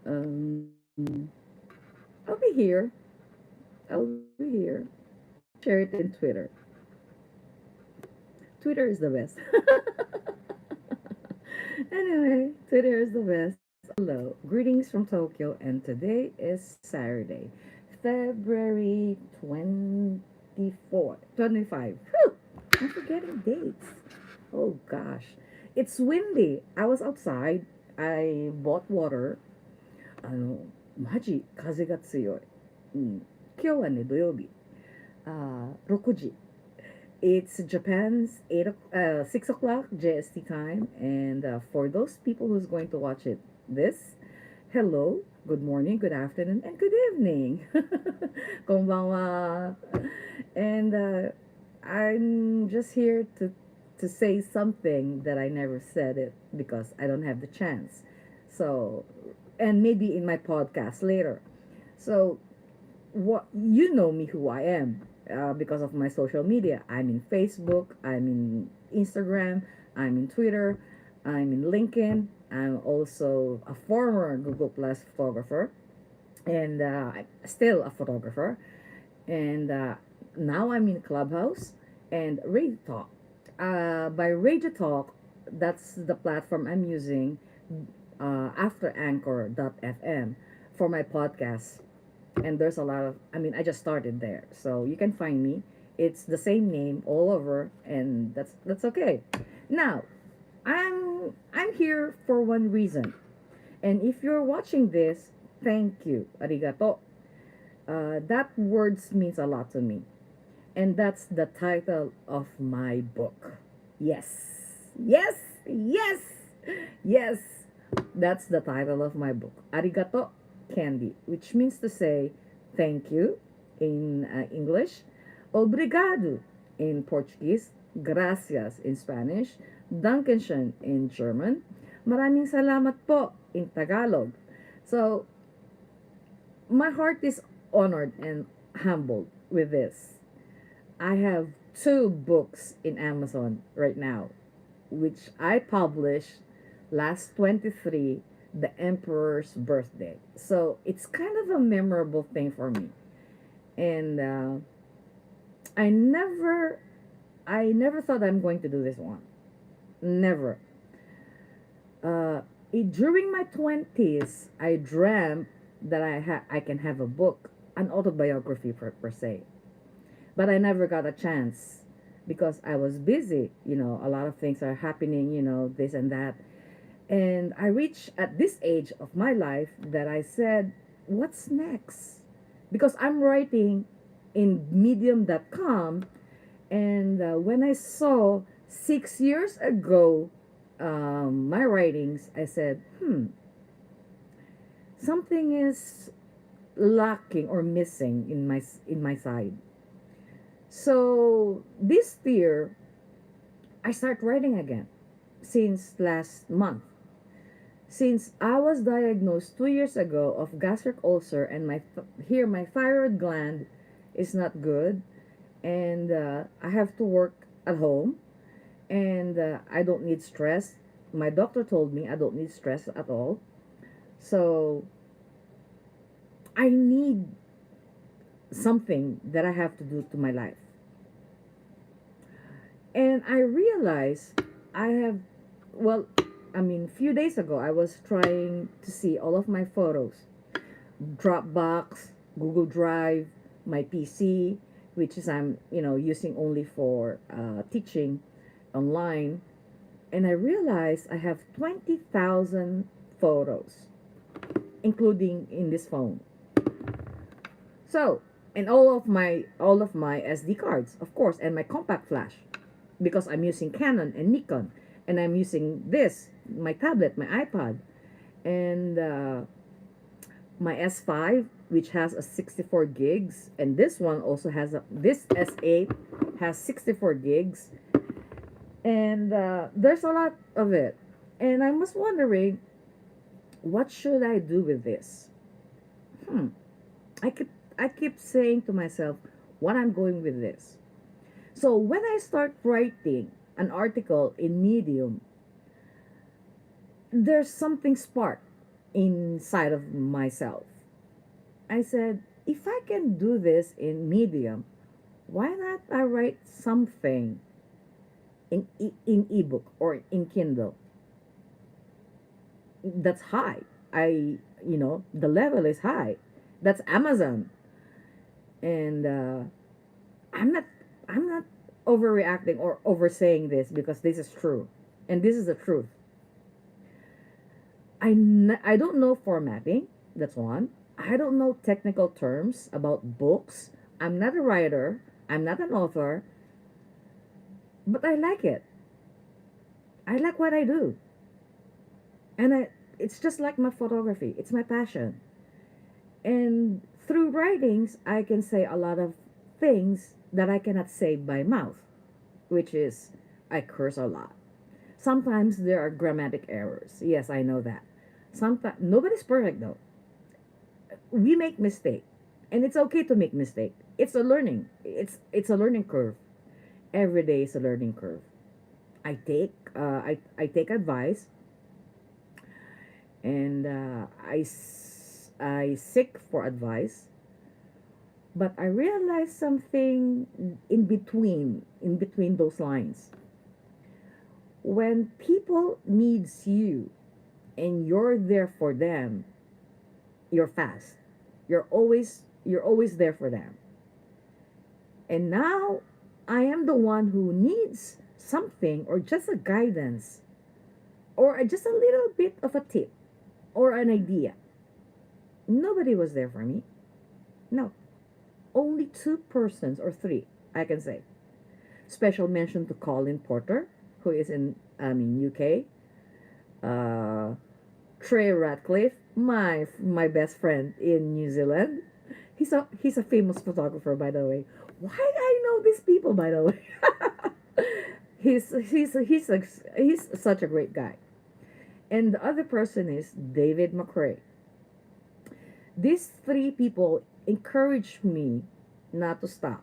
Um, I'll be here. I'll be here. I'll share it in Twitter. Twitter is the best. Anyway, Twitter is the best. Hello, greetings from Tokyo, and today is Saturday, February 24th, 25. Whew, I'm forgetting dates. Oh gosh, it's windy. I was outside. I bought water. マジ風が強い。今日はね、土曜日。6時。It's Japan's 6 o'clock JST time. And for those people who's going to watch this, hello, good morning, good afternoon, and good evening. Konbanwa. And I'm just here to say something that I never said it because I don't have the chance. So, and maybe in my podcast later. So, what you know me who I am because of my social media. I'm in Facebook, I'm in Instagram, I'm in Twitter, I'm in LinkedIn. I'm also a former Google Plus photographer, and I'm still a photographer. And now I'm in Clubhouse and Radio Talk. By Radio Talk, that's the platform I'm using after Anchor.fm for my podcast. And there's a lot of, I mean, I just started there, so you can find me. It's the same name all over, and that's okay. Now, I'm here for one reason, and if you're watching this, thank you, arigato. That words means a lot to me, and that's the title of my book. Yes, yes, yes, yes. That's the title of my book. Arigato Candy, which means to say thank you in English, obrigado in Portuguese, gracias in Spanish, Dankeschön in German, maraming salamat po in Tagalog. So, my heart is honored and humbled with this. I have two books in Amazon right now, which I published last 23, the Emperor's birthday. So it's kind of a memorable thing for me. And I never, I never thought I'm going to do this one. Never. During my 20s, I dreamt that I can have a book, an autobiography per se. But I never got a chance because I was busy. A lot of things are happening, this and that. And I reached at this age of my life that I said, what's next? Because I'm writing in medium.com. And when I saw 6 years ago my writings, I said, something is lacking or missing in my side. So this year, I start writing again since last month. Since I was diagnosed 2 years ago of gastric ulcer and my thyroid gland is not good, and I have to work at home, and I don't need stress. My doctor told me I don't need stress at all. So I need something that I have to do to my life. And I realized I have, well, I mean, few days ago, I was trying to see all of my photos. Dropbox, Google Drive, my PC, which is I'm, using only for teaching online. And I realized I have 20,000 photos, including in this phone. So, and all of my SD cards, of course, and my compact flash, because I'm using Canon and Nikon, and I'm using this, my tablet, my iPad, and my S5, which has a 64 gigs, and this one also has this S8 has 64 gigs, and there's a lot of it, and I was wondering, what should I do with this? Hmm. I keep saying to myself, what I'm going with this. So when I start writing an article in Medium, there's something spark. inside of myself. I said, if I can do this in Medium, why not I write something in ebook or in Kindle that's high. I the level is high. That's Amazon, and I'm not I'm not overreacting or oversaying this because this is true, and this is the truth. I don't know formatting. That's one. I don't know technical terms about books. I'm not a writer. I'm not an author, but I like it. I like what I do, and it's just like my photography. It's my passion. And through writings, I can say a lot of things that I cannot say by mouth, which is I curse a lot. Sometimes there are grammatic errors. Yes, I know that. Sometimes nobody's perfect though. We make mistake, and it's okay to make mistake. It's a learning. It's a learning curve. Every day is a learning curve. I take advice, and I seek for advice. But I realized something in between those lines. When people needs you and you're there for them, you're fast. You're always there for them. And now I am the one who needs something or just a guidance or just a little bit of a tip or an idea. Nobody was there for me. No. Only two persons or three, I can say. Special mention to Colin Porter, who is in UK. Uh, Trey Ratcliffe, my best friend in New Zealand. He's a famous photographer, by the way. Why I know these people, by the way? He's such a great guy. And the other person is David McRae. These three people encouraged me not to stop.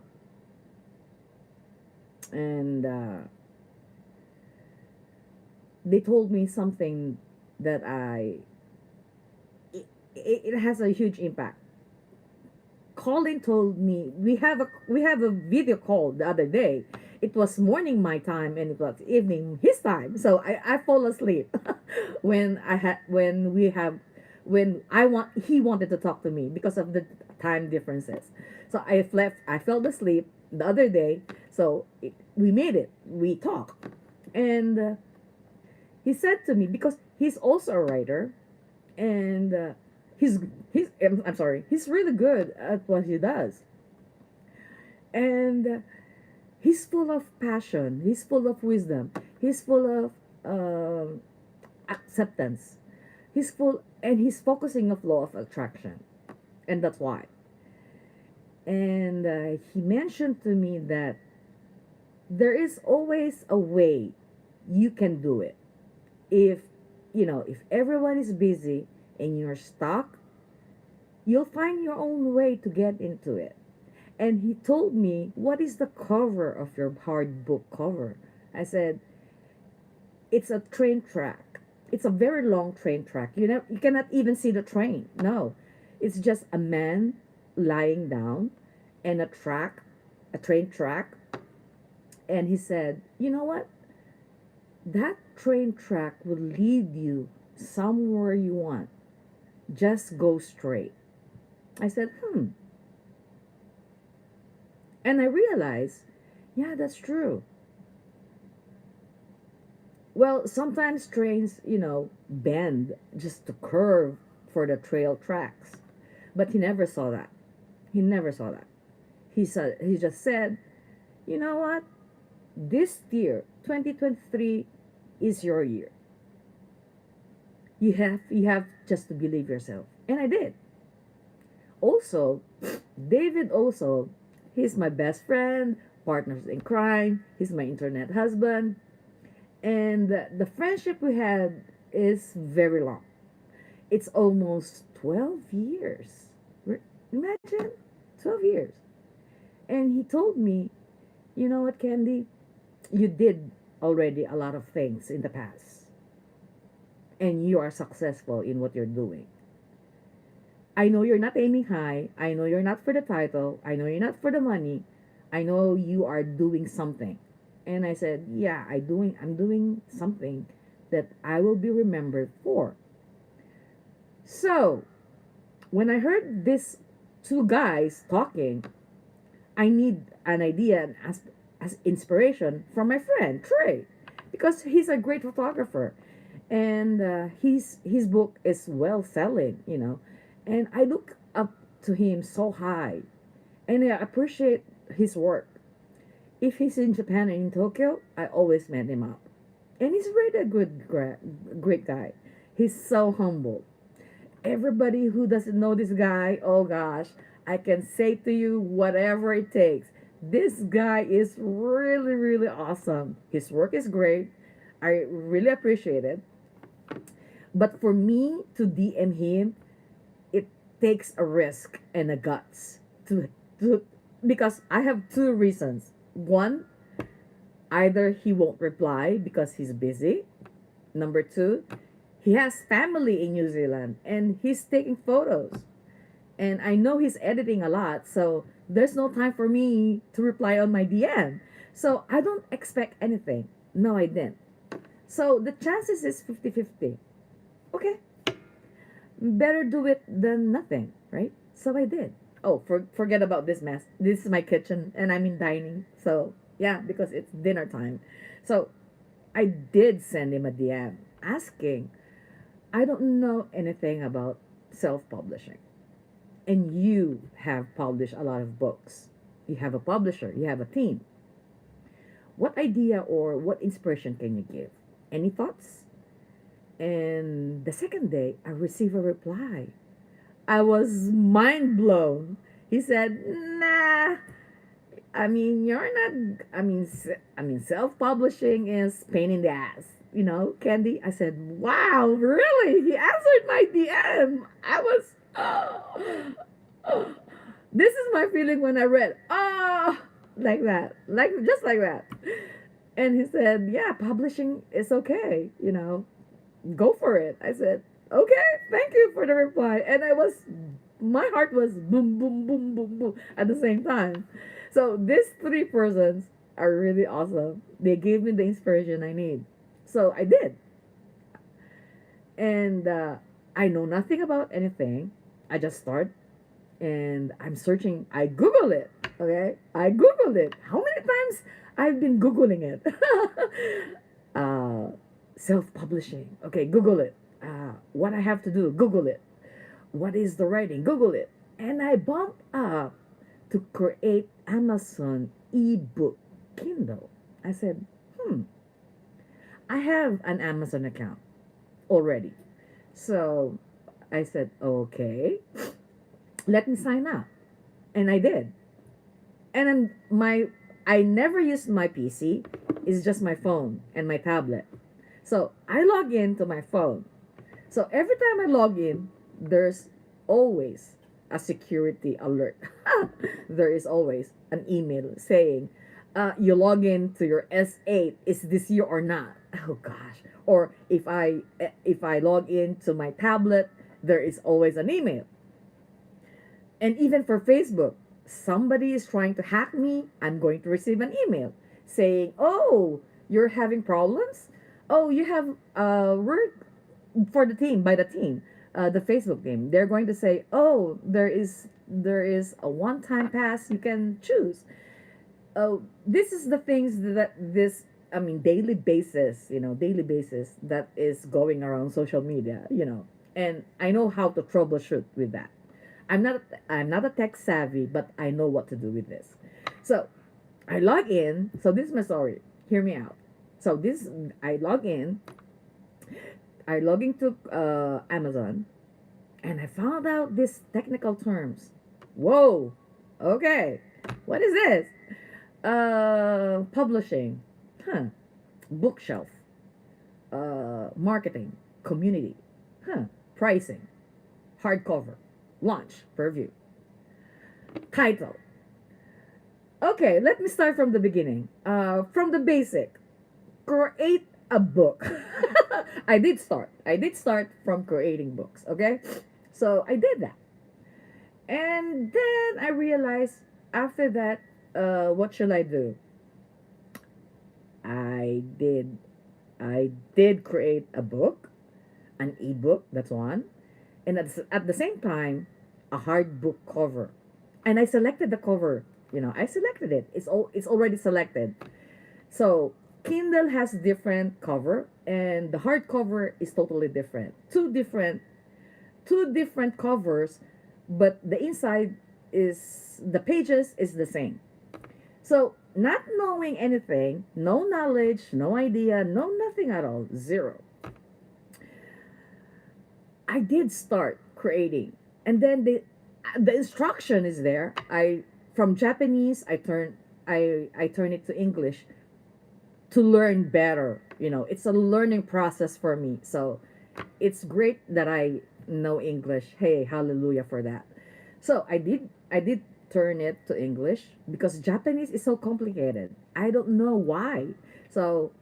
And they told me something that it has a huge impact. Colin told me we have a video call the other day. It was morning my time and it was evening his time. So I fall asleep when I want he wanted to talk to me because of the time differences. So I fell asleep the other day. So we made it. We talked. And he said to me because he's also a writer and he's I'm sorry, he's really good at what he does. And he's full of passion, he's full of wisdom, he's full of acceptance, he's focusing of law of attraction, and that's why. And he mentioned to me that there is always a way you can do it. If if everyone is busy and you're stuck, you'll find your own way to get into it. And he told me, what is the cover of your hard book cover? I said, it's a train track. It's a very long train track. You cannot even see the train. No. It's just a man lying down and a train track. And he said, you know what? That train track will lead you somewhere you want. Just go straight. I said, And I realized, yeah, that's true. Well, sometimes trains, bend just to curve for the trail tracks. But he never saw that. He never saw that. He just said, you know what? This year, 2023, is your year. You have just to believe yourself. And I did. Also, David also, he's my best friend, partners in crime, he's my internet husband, and the friendship we had is very long. It's almost 12 years. Imagine 12 years. And he told me, you know what, Candy? You did already a lot of things in the past. and you are successful in what you're doing. I know you're not aiming high. I know you're not for the title. I know you're not for the money. I know you are doing something. And I said, yeah, I'm doing something that I will be remembered for. So, when I heard these two guys talking, I need an idea and as inspiration from my friend Trey, because he's a great photographer, and his book is well selling, and I look up to him so high, and I appreciate his work. If he's in Japan and in Tokyo, I always met him up, and he's really a great guy. He's so humble. Everybody who doesn't know this guy, oh gosh, I can say to you whatever it takes. This guy is really, really awesome. His work is great. I really appreciate it. But for me to DM him, it takes a risk and a guts to because I have two reasons. One, either he won't reply because he's busy. Number two, he has family in New Zealand and he's taking photos. And I know he's editing a lot, so there's no time for me to reply on my DM. So I don't expect anything. No, I didn't. So the chances is 50-50. Okay, better do it than nothing, right? So I did. Oh, forget about this mess. This is my kitchen and I'm in dining. So yeah, because it's dinner time. So I did send him a DM asking, I don't know anything about self publishing. And you have published a lot of books. You have a publisher, you have a team. What idea or what inspiration can you give? Any thoughts? And the second day, I received a reply. I was mind blown. He said, "Nah, I mean, you're not. Self-publishing is pain in the ass. Candy." I said, "Wow, really?" He answered my DM. I was, oh. This is my feeling when I read, like that, just like that. And he said, "Yeah, publishing is okay. Go for it." I said, "Okay, thank you for the reply." And my heart was boom, boom, boom, boom, boom at the same time. So these three persons are really awesome. They gave me the inspiration I need. So I did. And I know nothing about anything. I just start and I'm searching. I Google it. Okay? I Googled it. How many times I've been Googling it? uh, Self publishing. Okay, Google it. What I have to do, Google it. What is the writing? Google it. And I bumped up to create Amazon ebook Kindle. I said, I have an Amazon account already. So I said, okay, let me sign up. And I did. And then I never used my PC. It's just my phone and my tablet. So I log in to my phone. So every time I log in, there's always a security alert. There is always an email saying, you log in to your S8. Is this you or not? Oh gosh. Or if I log in to my tablet, there is always an email. And even for Facebook, somebody is trying to hack me, I'm going to receive an email saying, "Oh, you're having problems? Oh, you have work for the team by the team, the Facebook team. They're going to say, "Oh, there is a one-time pass you can choose." Oh, this is the things that this daily basis that is going around social media. And I know how to troubleshoot with that. I'm not a tech savvy, but I know what to do with this. So I log in. So this is my story. Hear me out. So this I log in. I log into Amazon, and I found out these technical terms. Whoa. Okay. What is this? Publishing. Huh. Bookshelf. Marketing. Community. Huh. Pricing. Hardcover. Launch. Preview. Title. Okay, let me start from the beginning. From the basic. Create a book. I did start from creating books, okay? So I did that. And then I realized after that, what shall I do? I did I did create a book, an ebook, that's one, and at the same time, a hard book cover. And I selected the cover. I selected it. It's already selected. So Kindle has different cover, and the hardcover is totally different. Two different covers, but the inside is the pages is the same. So not knowing anything, no knowledge, no idea, no nothing at all, zero. I did start creating, and then the instruction is there. I From Japanese I turn it to English to learn better. It's a learning process for me. So it's great that I know English. Hey, hallelujah for that. So I did turn it to English because Japanese is so complicated. I don't know why. So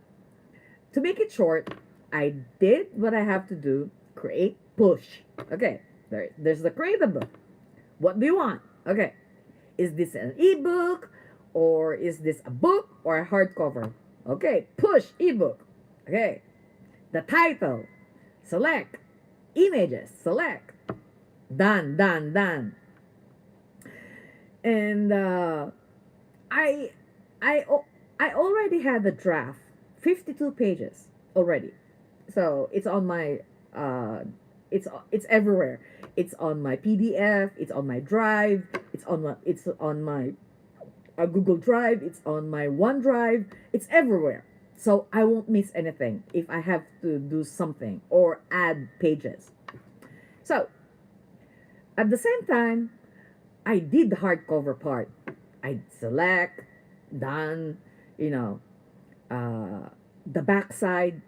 to make it short, I did what I have to do, create, push. Okay, there's the create a book. What do you want? Okay, is this an ebook or is this a book or a hardcover? Okay, push ebook. Okay, the title, select, images, select, done, done, done. And I, I already had the draft, 52 pages already. So it's on my, it's everywhere. It's on my PDF. It's on my Drive. It's on my Google Drive. It's on my OneDrive. It's everywhere. So I won't miss anything if I have to do something or add pages. So at the same time, I did the hardcover part. I select, done, you know, the backside,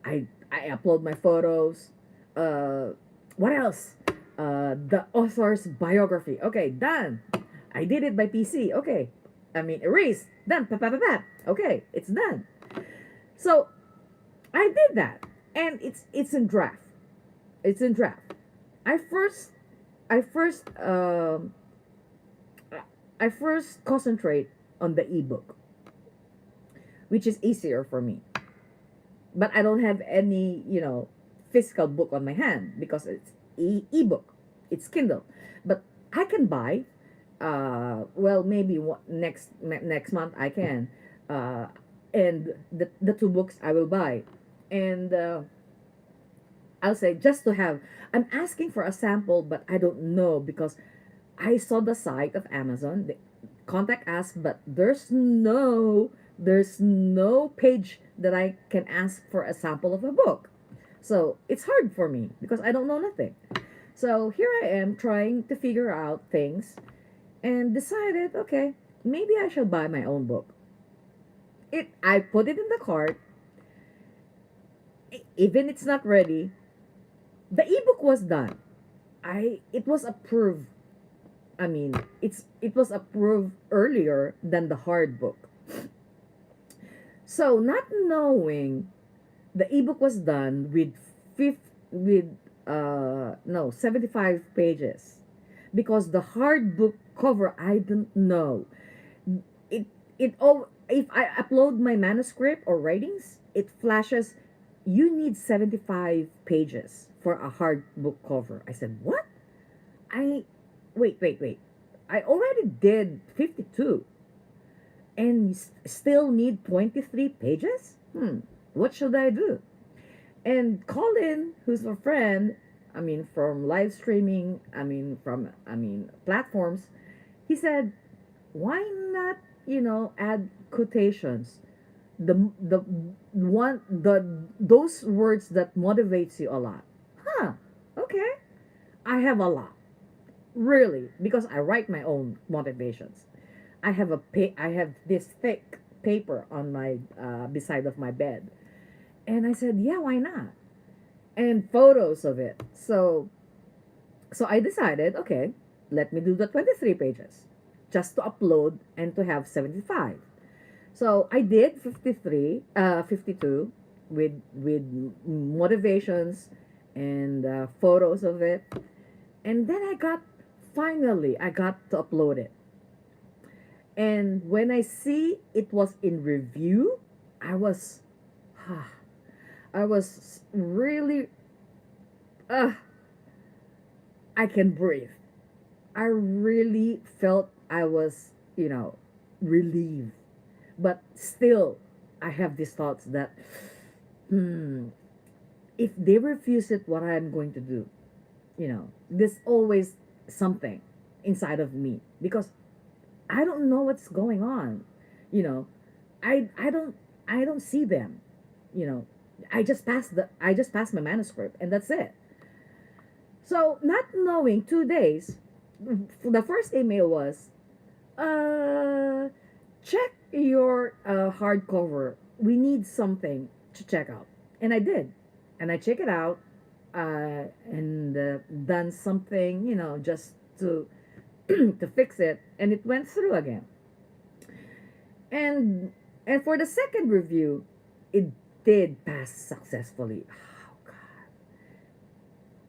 I upload my photos. What else? The author's biography. Okay, done. I did it by PC. Okay. I mean, erase. Done. Pa, pa, pa, pa. Okay, it's done. So I did that, and it's in draft. It's in draft. I first I first I first concentrate on the ebook, which is easier for me. But I don't have any, physical book on my hand because it's ebook. It's Kindle. But I can buy. Well, maybe next month I can. Uh, and the two books I will buy, and I'll say just to have. I'm asking for a sample, but I don't know because I saw the site of Amazon. They contact us, but there's no page that I can ask for a sample of a book. So it's hard for me because I don't know nothing. So here I am trying to figure out things and decided, okay, maybe I shall buy my own book. I put it in the cart. Even it's not ready. The ebook was done. It was approved. I mean, it was approved earlier than the hard book. So not knowing the ebook was done with fifth with no 75 pages because the hard book cover I don't know. It if I upload my manuscript or writings, it flashes you need 75 pages for a hard book cover. I said, "What? I wait. I already did 52 and still need 23 pages? What should I do?" And Colin, who's a friend, I mean, from live streaming, platforms, he said, why not, add quotations? The those words that motivates you a lot. Huh, okay. I have a lot. Really, because I write my own motivations. I have this thick paper on my beside of my bed. And I said, yeah, why not? And photos of it. So I decided, okay, let me do the 23 pages just to upload and to have 75. So I did 53, 52 with motivations and photos of it. And then finally, I got to upload it. And when I see it was in review, I was, I was really, uh, I can breathe. I really felt I was, relieved. But still, I have these thoughts that, hmm, if they refuse it, what I'm going to do? There's always something inside of me because I don't know what's going on. You know, I don't see them. You know, I just passed my manuscript and that's it. So not knowing 2 days, the first email was, uh, check your hardcover. We need something to check out, and I did, and I check it out, and done something, just to to fix it, and it went through again. And for the second review, it did pass successfully. Oh God.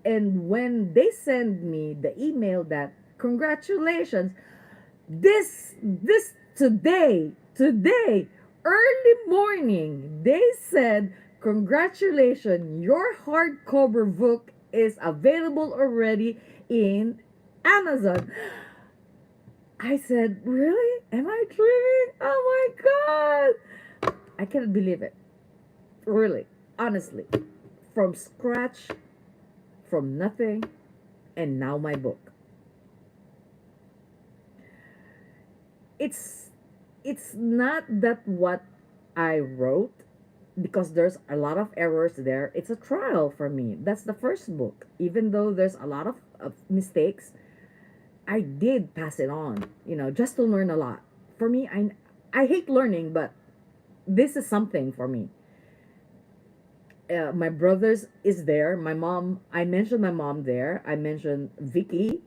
And when they send me the email that congratulations, this today, early morning, they said congratulations, your hardcover book is available already in Amazon. I said, really? Am I dreaming? Oh my God. I cannot believe it. Really. Honestly. From scratch, from nothing, and now my book. It's not that what I wrote, because there's a lot of errors there. It's a trial for me. That's the first book. Even though there's a lot of mistakes, I did pass it on, just to learn a lot. For me, I hate learning, but this is something for me. My brothers is there. My mom, I mentioned my mom there. I mentioned Vicky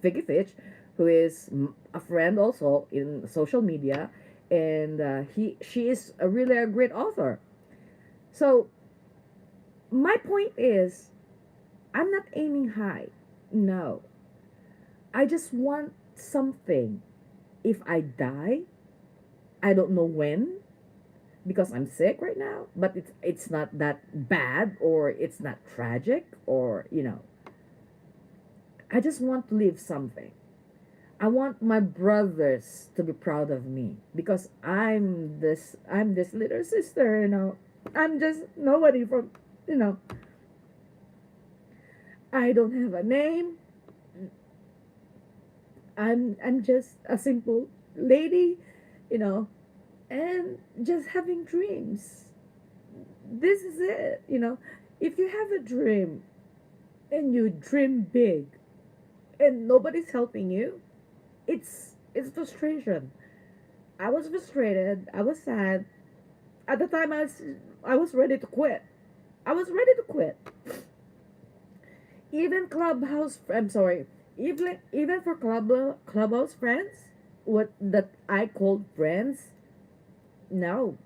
Fitch, who is a friend also in social media, and she is really a great author. So my point is, I'm not aiming high. No, I just want something. If I die, I don't know when, because I'm sick right now, but it's not that bad, or it's not tragic, or I just want to leave something. I want my brothers to be proud of me because I'm this little sister, I'm just nobody from, you know, I don't have a name. I'm just a simple lady, you know, and just having dreams. This is it. If you have a dream and you dream big and nobody's helping you, it's frustration. I was frustrated. I was sad. At the time, I was ready to quit. I was ready to quit. Even clubhouse. I'm sorry. Even for clubhouse friends, what that I called friends, no,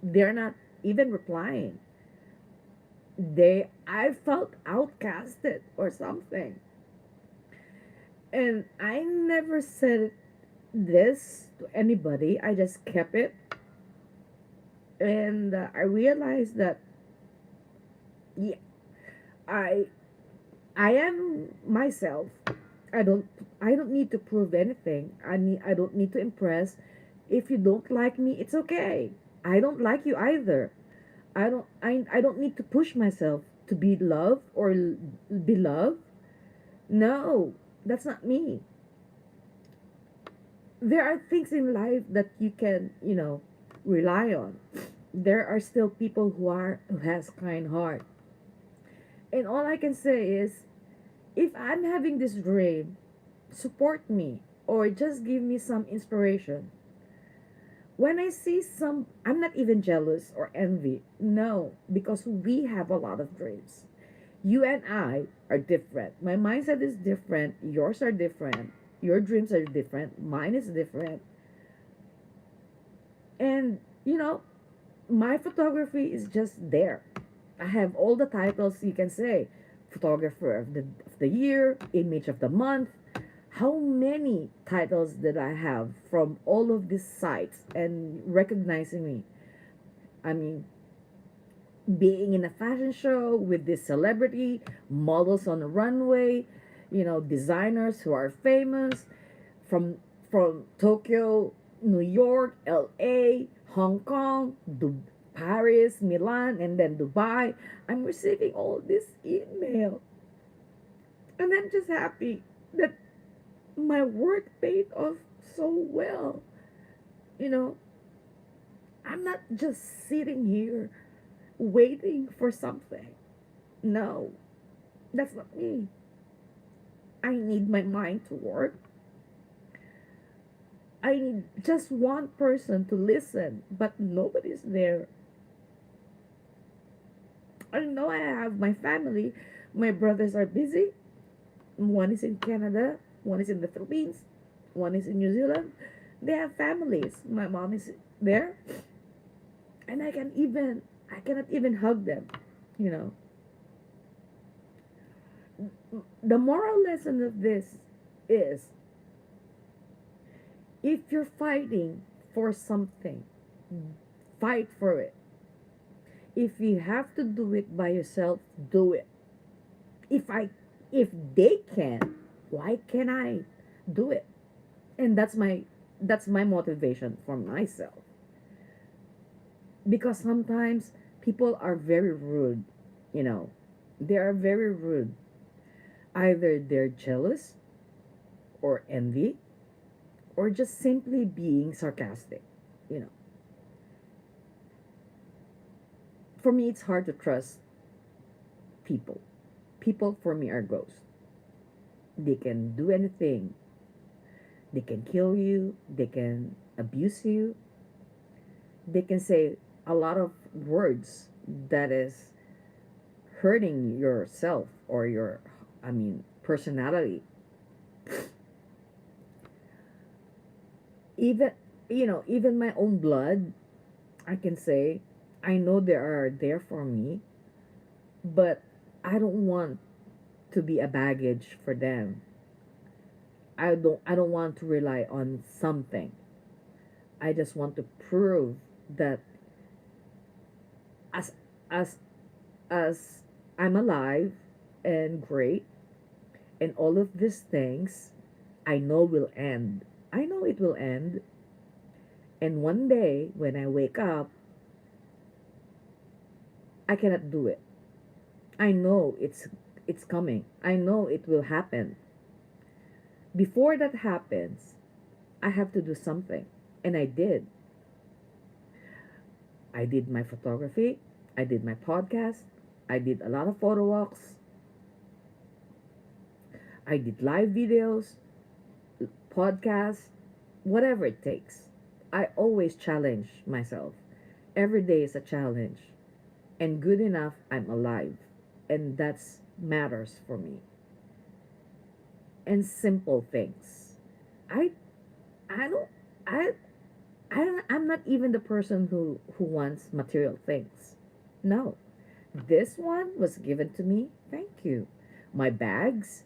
they're not even replying. I felt outcasted or something, and I never said this to anybody. I just kept it, and I realized that, yeah, I I am myself. I don't I don't need to prove anything. I don't need to impress. If you don't like me, it's okay. I don't like you either. I don't need to push myself to be loved or be loved. No, that's not me. There are things in life that you can, rely on. There are still people who has kind heart. And all I can say is, if I'm having this dream, support me or just give me some inspiration. When I see some, I'm not even jealous or envy. No, because we have a lot of dreams. You and I are different. My mindset is different. Yours are different. Your dreams are different. Mine is different. And, my photography is just there. I have all the titles you can say: photographer of the year, image of the month. How many titles did I have from all of these sites and recognizing me? I mean, being in a fashion show with this celebrity, models on the runway, designers who are famous from Tokyo, New York, LA, Hong Kong, Paris, Milan, and then Dubai. I'm receiving all this email, and I'm just happy that my work paid off so well. You know, I'm not just sitting here waiting for something. No, that's not me. I need my mind to work. I need just one person to listen, but nobody's there. I know I have my family. My brothers are busy. One is in Canada, one is in the Philippines, one is in New Zealand. They have families. My mom is there, and I cannot even hug them. You know, the moral lesson of this is, if you're fighting for something, fight for it. If you have to do it by yourself, do it. If I if they can, why can't I do it? And that's my motivation for myself. Because sometimes people are very rude, you know. They are very rude. Either they're jealous or envy or just simply being sarcastic, you know. For me it's hard to trust people. People for me are ghosts. They can do anything. They can kill you, they can abuse you, they can say a lot of words that is hurting yourself or your, personality. Even, even my own blood, I can say, I know they are there for me, but I don't want to be a baggage for them. I don't want to rely on something. I just want to prove that as as as I'm alive and great, and all of these things I know will end. I know it will end. And one day when I wake up, I cannot do it. I know it's coming. I know it will happen. Before that happens, I have to do something. And I did. I did my photography. I did my podcast. I did a lot of photo walks. I did live videos, podcasts, whatever it takes. I always challenge myself. Every day is a challenge. And good enough, I'm alive. And that's matters for me. And simple things. I I don't I I'm not even the person who wants material things. No. This one was given to me. Thank you. My bags,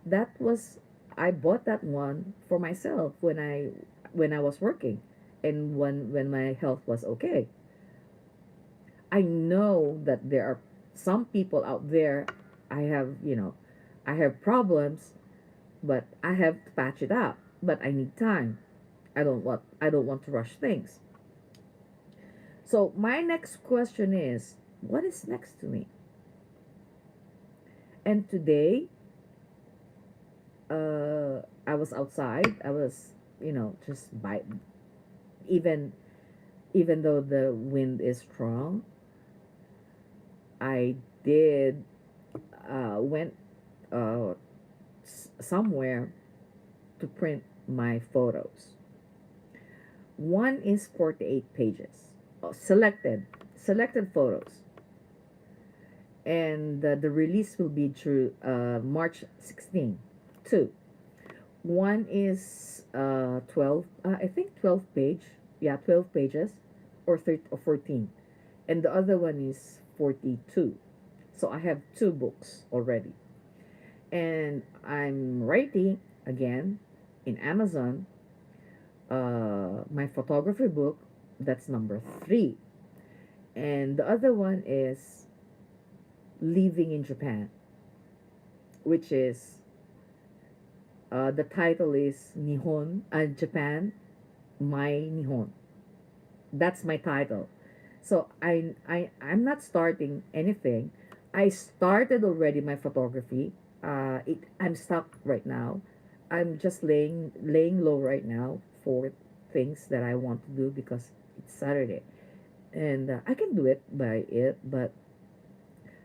that was I bought that one for myself when I was working and when my health was okay. I know that there are some people out there. I have problems, but I have to patch it up. But I need time. I don't want to rush things. So my next question is, what is next to me? And today, I was outside. I was, just by even even though the wind is strong, I did went somewhere to print my photos. One is 48 pages, selected photos, and the release will be through March 16. Two. One is 12, I think 12 page. Yeah, 12 pages or 13 or 14. And the other one is 42. So I have two books already. And I'm writing again in Amazon my photography book. That's number 3. And the other one is Living in Japan, which is the title is Nihon, Japan, My Nihon. That's my title. So I'm not starting anything. I started already my photography. I'm stuck right now. I'm just laying low right now for things that I want to do because it's Saturday, and I can do it by it, but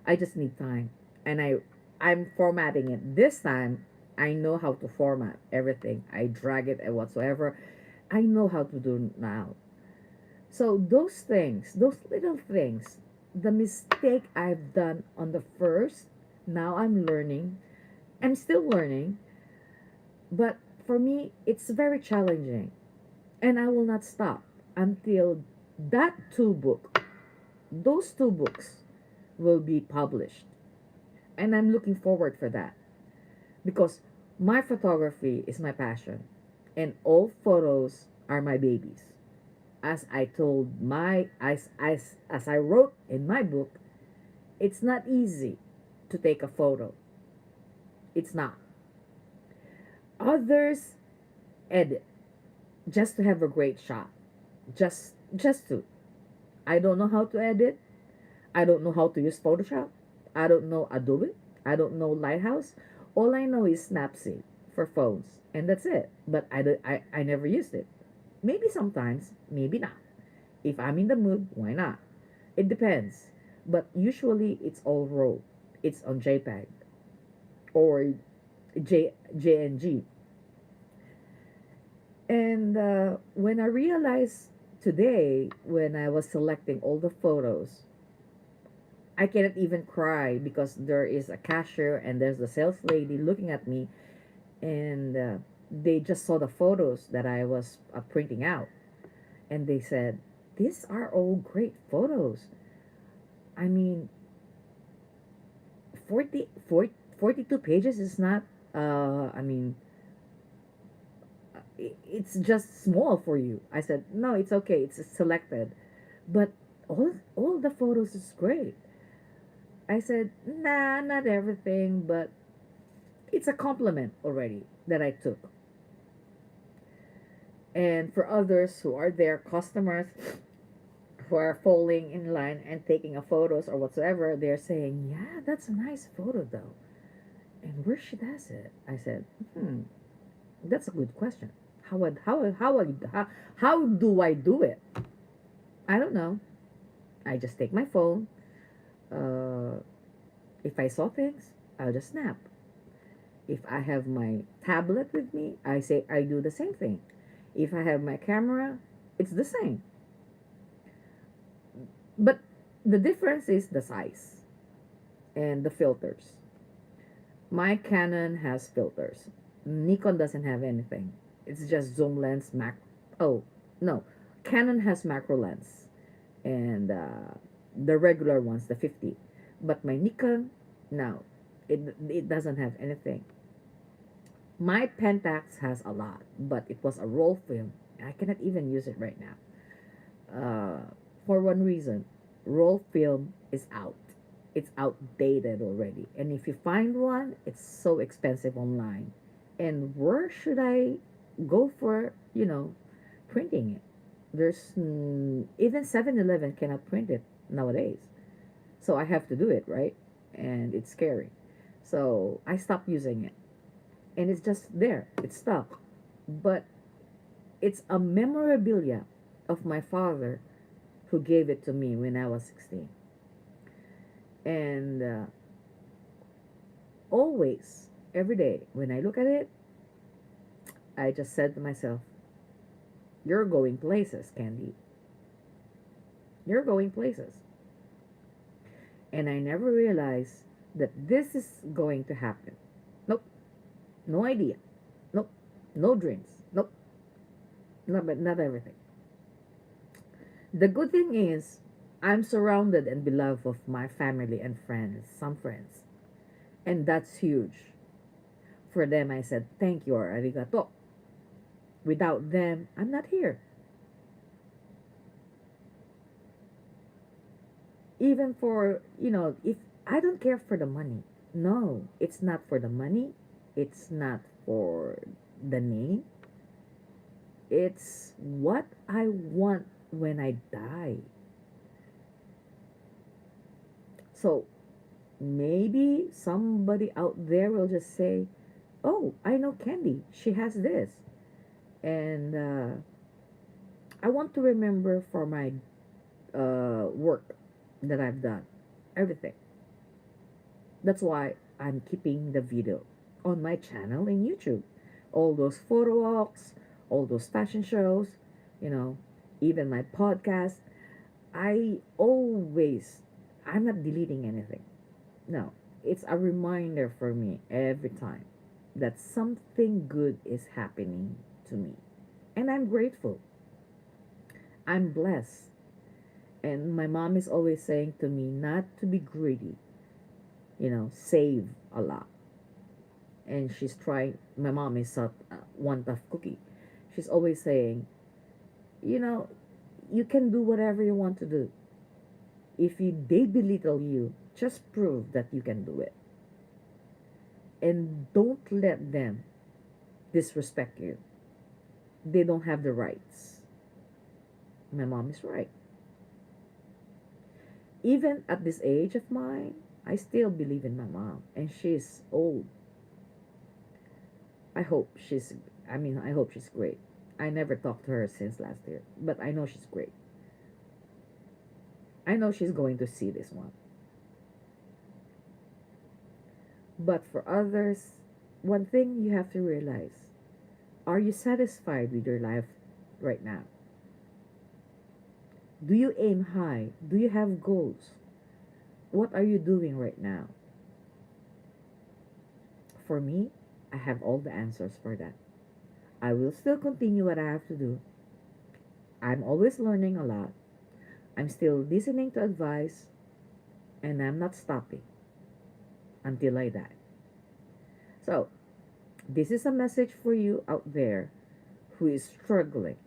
I just need time. And I'm formatting it this time. I know how to format everything. I drag it and whatsoever. I know how to do now. So those things, those little things, the mistake I've done on the first, now I'm learning. I'm still learning, but for me, it's very challenging. And I will not stop until that those two books will be published. And I'm looking forward for that because my photography is my passion and all photos are my babies. As I told my as I wrote in my book, it's not easy to take a photo. It's not. Others edit just to have a great shot. Just to. I don't know how to edit. I don't know how to use Photoshop. I don't know Adobe. I don't know Lighthouse. All I know is Snapseed for phones, and that's it. But I never used it. Maybe sometimes, maybe not. If I'm in the mood, why not? It depends. But usually it's all raw. It's on JPEG or JNG. And when I realized today, when I was selecting all the photos, I cannot even cry because there is a cashier and there's the sales lady looking at me, and they just saw the photos that I was printing out, and they said, "These are all great photos." I mean, 42 pages is not. I mean, it's just small for you. I said, "No, it's okay. It's selected," but all the photos is great. I said, "Nah, not everything, but it's a compliment already that I took." And for others who are their customers who are falling in line and taking a photos or whatsoever, they're saying, "Yeah, that's a nice photo though." And where she does it? I said, that's a good question. How do I do it? I don't know. I just take my phone. Uh, if I saw things, I'll just snap. If I have my tablet with me, I do the same thing. If I have my camera, it's the same. But the difference is the size and the filters. My Canon has filters. Nikon doesn't have anything. It's just zoom lens, Oh, no. Canon has macro lens and the regular ones, the 50. But my Nikon, no. It doesn't have anything. My Pentax has a lot, but it was a roll film. I cannot even use it right now. For one reason, roll film is out. It's outdated already. And if you find one, it's so expensive online. And where should I go for, printing it? There's even 7-Eleven cannot print it nowadays. So I have to do it, right? And it's scary. So I stopped using it. And it's just there. It's stuck. But it's a memorabilia of my father who gave it to me when I was 16. And always, every day, when I look at it, I just said to myself, "You're going places, Candy. You're going places." And I never realized that this is going to happen. Nope. No idea. Nope. No dreams. Nope. Not everything. The good thing is, I'm surrounded and beloved of my family and friends, some friends. And that's huge. For them, I said, thank you or arigato. Without them, I'm not here. Even for, if I don't care for the money. No, it's not for the money. It's not for the name. It's what I want when I die. So maybe somebody out there will just say, oh, I know Candy. She has this. And I want to remember for my work that I've done. Everything. That's why I'm keeping the video on my channel in YouTube. All those photo walks, all those fashion shows, you know, even my podcast. I'm not deleting anything. No, it's a reminder for me every time that something good is happening to me. And I'm grateful. I'm blessed. And my mom is always saying to me not to be greedy, save a lot. And she's trying, my mom is one tough cookie. She's always saying, you know, you can do whatever you want to do. If they belittle you, just prove that you can do it. And don't let them disrespect you. They don't have the rights. My mom is right. Even at this age of mine, I still believe in my mom. And she's old. I hope she's, I hope she's great. I never talked to her since last year, but I know she's great. I know she's going to see this one. But for others, one thing you have to realize, are you satisfied with your life right now? Do you aim high? Do you have goals? What are you doing right now? For me, I have all the answers for that. I will still continue what I have to do. I'm always learning a lot. I'm still listening to advice, and I'm not stopping until I die. So, this is a message for you out there who is struggling,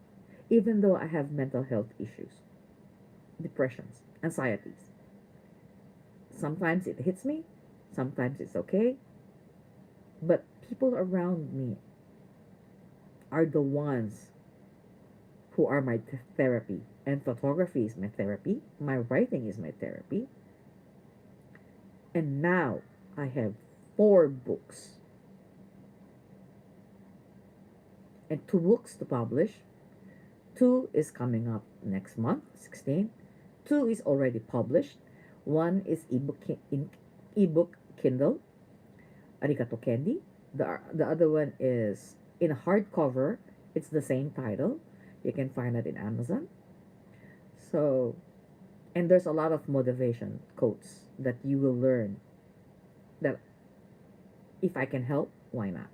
even though I have mental health issues, depressions, anxieties. Sometimes it hits me, sometimes it's okay, but people around me are the ones who are my therapy. And photography is my therapy, my writing is my therapy. And now I have 4 books and 2 books to publish. 2 is coming up next month, 16. 2 is already published. One is ebook Kindle, Arigato Candy. The other one is in a hardcover. It's the same title. You can find it in Amazon. So, and there's a lot of motivation quotes that you will learn that if I can help, why not?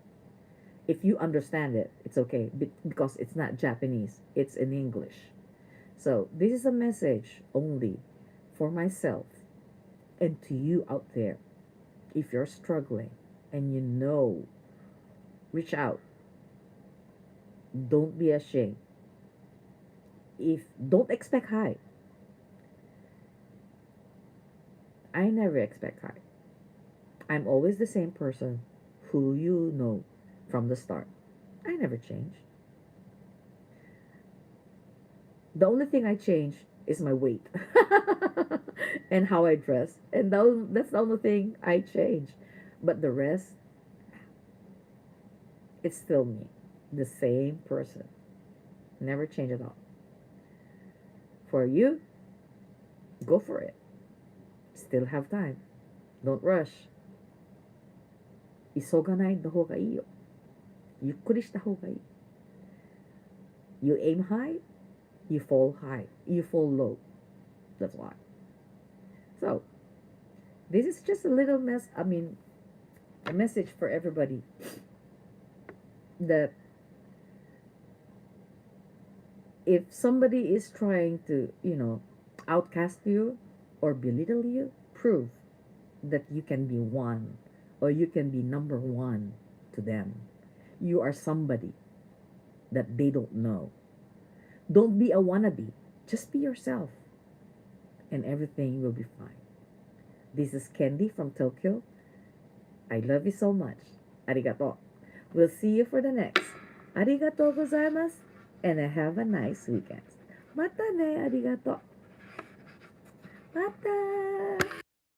If you understand it, it's okay because it's not Japanese, it's in English. So, this is a message only for myself and to you out there. If you're struggling and reach out. Don't be ashamed. If don't expect high. I never expect high. I'm always the same person who you know from the start. I never change. The only thing I change is my weight and how I dress. And that's the only thing I change. But the rest, it's still me. The same person. Never change at all. For you, go for it. Still have time. Don't rush. 急がない方がいいよ。ゆっくりした方がいい。You aim high, you fall high. You fall low. That's why. So, this is just a little a message for everybody that if somebody is trying to, outcast you or belittle you, prove that you can be one, or you can be number one to them. You are somebody that they don't know. Don't be a wannabe. Just be yourself, and everything will be fine. This is Candy from Tokyo. I love you so much. Arigato. We'll see you for the next. Arigato gozaimasu. And have a nice weekend. Mata ne. Arigato. Mata.